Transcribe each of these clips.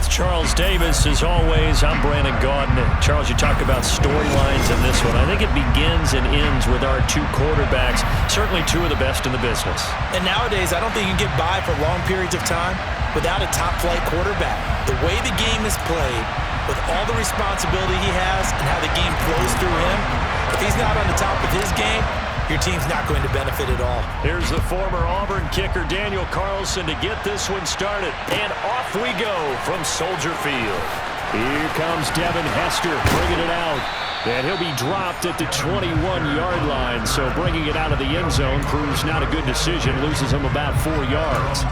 With Charles Davis, as always, I'm Brandon Gaudin. Charles, you talk about storylines in this one. I think it begins and ends with our two quarterbacks, certainly two of the best in the business. And nowadays, I don't think you can get by for long periods of time without a top-flight quarterback. The way the game is played, with all the responsibility he has and how the game flows through him, if he's not on the top of his game, your team's not going to benefit at all. Here's the former Auburn kicker, Daniel Carlson, to get this one started. And off we go from Soldier Field. Here comes Devin Hester bringing it out. And he'll be dropped at the 21-yard line. So bringing it out of the end zone proves not a good decision. Loses him about 4 yards.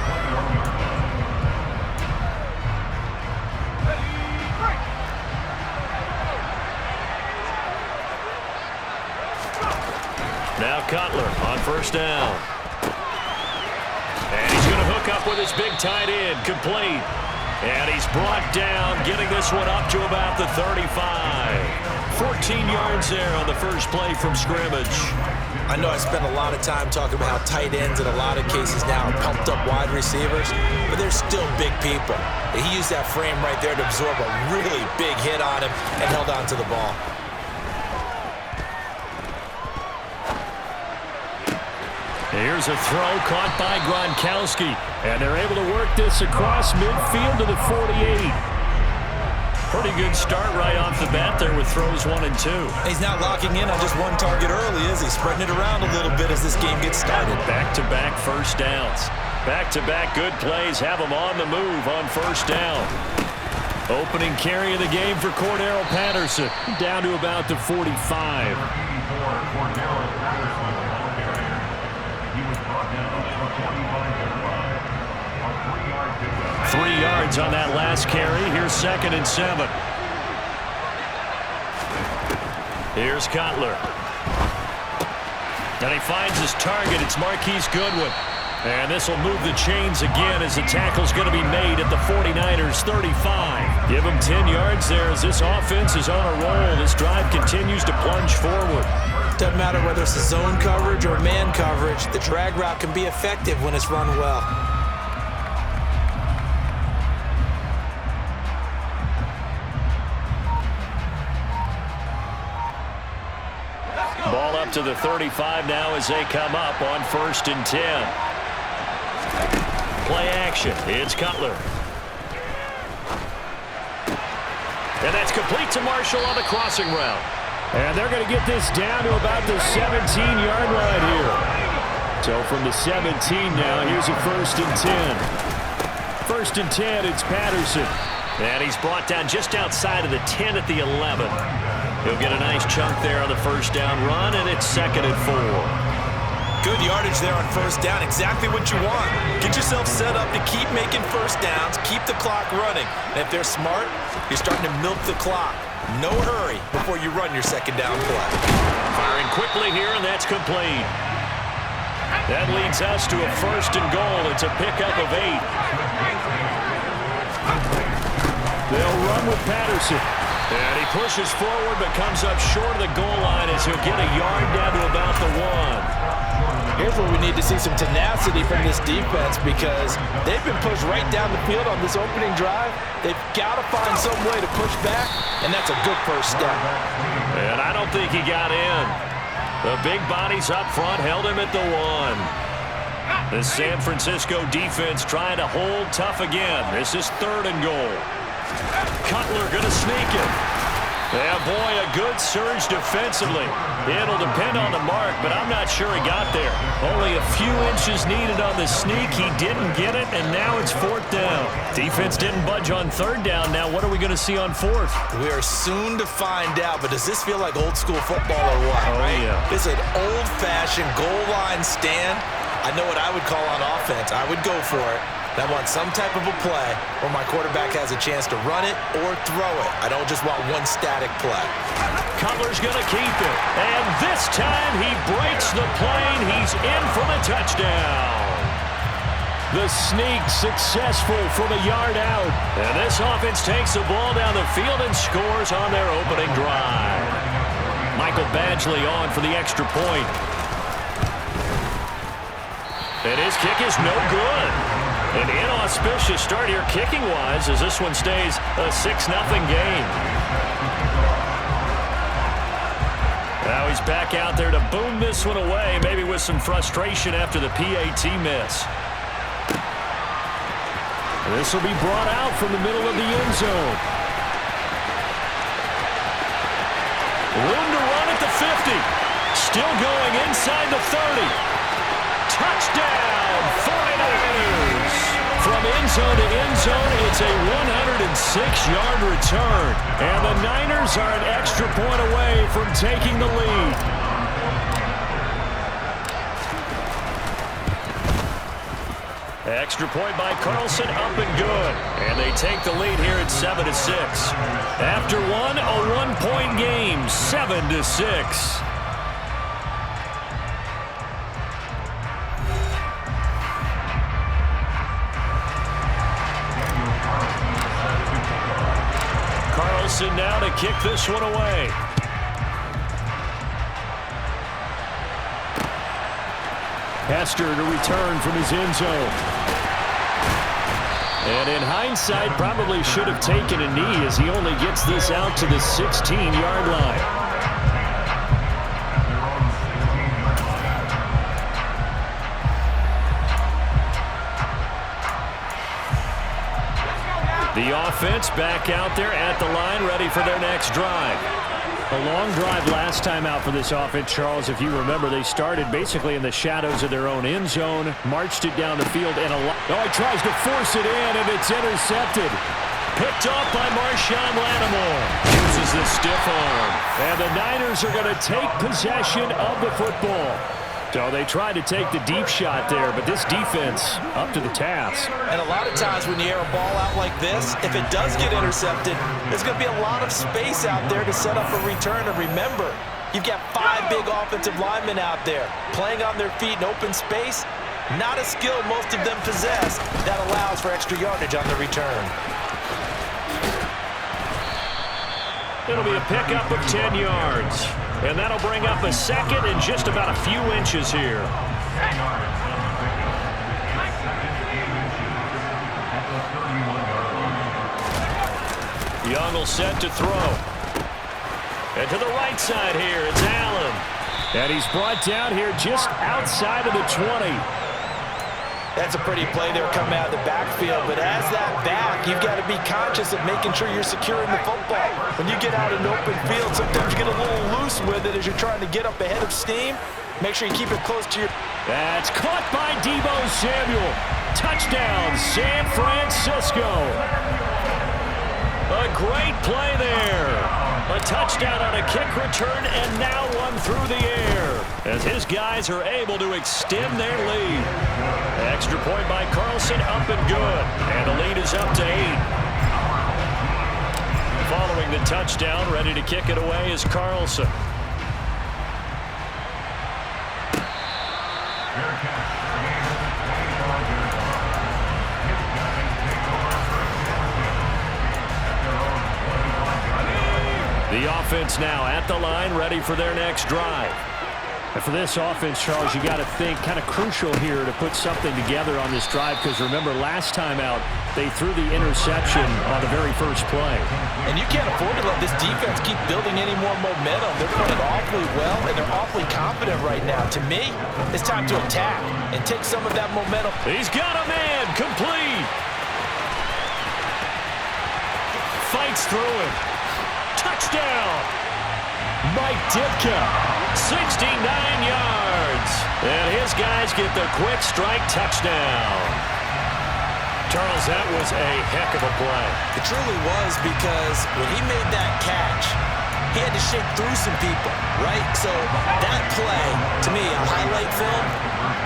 Now Cutler on first down. And he's going to hook up with his big tight end, complete. And he's brought down, getting this one up to about the 35. 14 yards there on the first play from scrimmage. I know I spent a lot of time talking about how tight ends in a lot of cases now are pumped up wide receivers, but they're still big people. He used that frame right there to absorb a really big hit on him and held on to the ball. Here's a throw caught by Gronkowski, and they're able to work this across midfield to the 48. Pretty good start right off the bat there with throws 1 and 2. He's not locking in on just one target early, is he? Spreading it around a little bit as this game gets started. Back-to-back first downs. Back-to-back good plays have him on the move on first down. Opening carry of the game for Cordero Patterson, down to about the 45. 3 yards on that last carry. Here's 2nd and 7. Here's Cutler. And he finds his target. It's Marquise Goodwin. And this will move the chains again as the tackle's going to be made at the 49ers 35. Give him 10 yards there as this offense is on a roll. This drive continues to plunge forward. Doesn't matter whether it's a zone coverage or man coverage, the drag route can be effective when it's run well. Ball up to the 35 now as they come up on 1st and 10. Play action. It's Cutler. And that's complete to Marshall on the crossing route. And they're going to get this down to about the 17-yard line here. So from the 17 now, here's a 1st and 10. 1st and 10, it's Patterson. And he's brought down just outside of the 10 at the 11. He'll get a nice chunk there on the first down run, and it's 2nd and 4. Good yardage there on first down. Exactly what you want. Get yourself set up to keep making first downs, keep the clock running. And if they're smart, you're starting to milk the clock. No hurry before you run your 2nd down play. Firing quickly here, and that's complete. That leads us to a 1st and goal. It's a pickup of 8. They'll run with Patterson. And he pushes forward but comes up short of the goal line as he'll get a yard down to about the 1. Here's where we need to see some tenacity from this defense because they've been pushed right down the field on this opening drive. They've got to find some way to push back, and that's a good first step. And I don't think he got in. The big bodies up front held him at the 1. The San Francisco defense trying to hold tough again. This is 3rd and goal. Cutler going to sneak it. Yeah, boy, a good surge defensively. It'll depend on the mark, but I'm not sure he got there. Only a few inches needed on the sneak. He didn't get it, and now it's 4th down. Defense didn't budge on 3rd down. Now what are we going to see on 4th? We are soon to find out, but does this feel like old school football or what? Oh, right? Yeah. This is an old-fashioned goal line stand. I know what I would call on offense. I would go for it. I want some type of a play where my quarterback has a chance to run it or throw it. I don't just want one static play. Cutler's going to keep it. And this time he breaks the plane. He's in for the touchdown. The sneak successful from a yard out. And this offense takes the ball down the field and scores on their opening drive. Michael Badgley on for the extra point. And his kick is no good. An inauspicious start here kicking-wise as this one stays a 6-0 game. Now he's back out there to boom this one away, maybe with some frustration after the PAT miss. This will be brought out from the middle of the end zone. Room to run at the 50. Still going inside the 30. Touchdown, 49ers. From end zone to end zone, it's a 106-yard return. And the Niners are an extra point away from taking the lead. Extra point by Carlson, up and good. And they take the lead here at 7-6. After one, a one-point game, 7-6. Carlson now to kick this one away. Hester to return from his end zone. And in hindsight, probably should have taken a knee as he only gets this out to the 16-yard line. The offense back out there at the line, ready for their next drive. A long drive last time out for this offense, Charles. If you remember, they started basically in the shadows of their own end zone, marched it down the field, and he tries to force it in, and it's intercepted. Picked off by Marshawn Lattimore. Uses the stiff arm. And the Niners are going to take possession of the football. So they tried to take the deep shot there, but this defense up to the task. And a lot of times when you air a ball out like this, if it does get intercepted, there's going to be a lot of space out there to set up a return. And remember, you've got 5 big offensive linemen out there playing on their feet in open space. Not a skill most of them possess that allows for extra yardage on the return. It'll be a pickup of 10 yards. And that'll bring up a second and just about a few inches here. Young will set to throw. And to the right side here, it's Allen. And he's brought down here just outside of the 20. That's a pretty play there coming out of the backfield, but as that back, you've got to be conscious of making sure you're securing the football. When you get out in open field, sometimes you get a little loose with it as you're trying to get up ahead of steam. Make sure you keep it close to your... That's caught by Deebo Samuel. Touchdown, San Francisco. A great play there. A touchdown on a kick return, and now one through the air as his guys are able to extend their lead. Extra point by Carlson, up and good. And the lead is up to 8. Following the touchdown, ready to kick it away is Carlson. The offense now at the line, ready for their next drive. And for this offense, Charles, you got to think kind of crucial here to put something together on this drive, because remember, last time out, they threw the interception on the very first play. And you can't afford to let this defense keep building any more momentum. They're playing awfully well, and they're awfully confident right now. To me, it's time to attack and take some of that momentum. He's got a man, complete. Fights through him. Touchdown. Mike Ditka, 69 yards. And his guys get the quick strike touchdown. Charles, that was a heck of a play. It truly was, because when he made that catch, he had to shake through some people, right? So that play, to me, a highlight film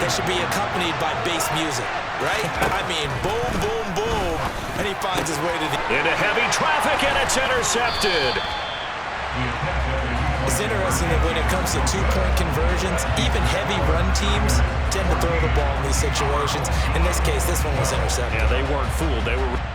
that should be accompanied by bass music, right? I mean, boom, boom, boom, and he finds his way to the... Into heavy traffic, and it's intercepted. It's interesting that when it comes to two-point conversions, even heavy run teams tend to throw the ball in these situations. In this case, this one was intercepted. Yeah, they weren't fooled. They were...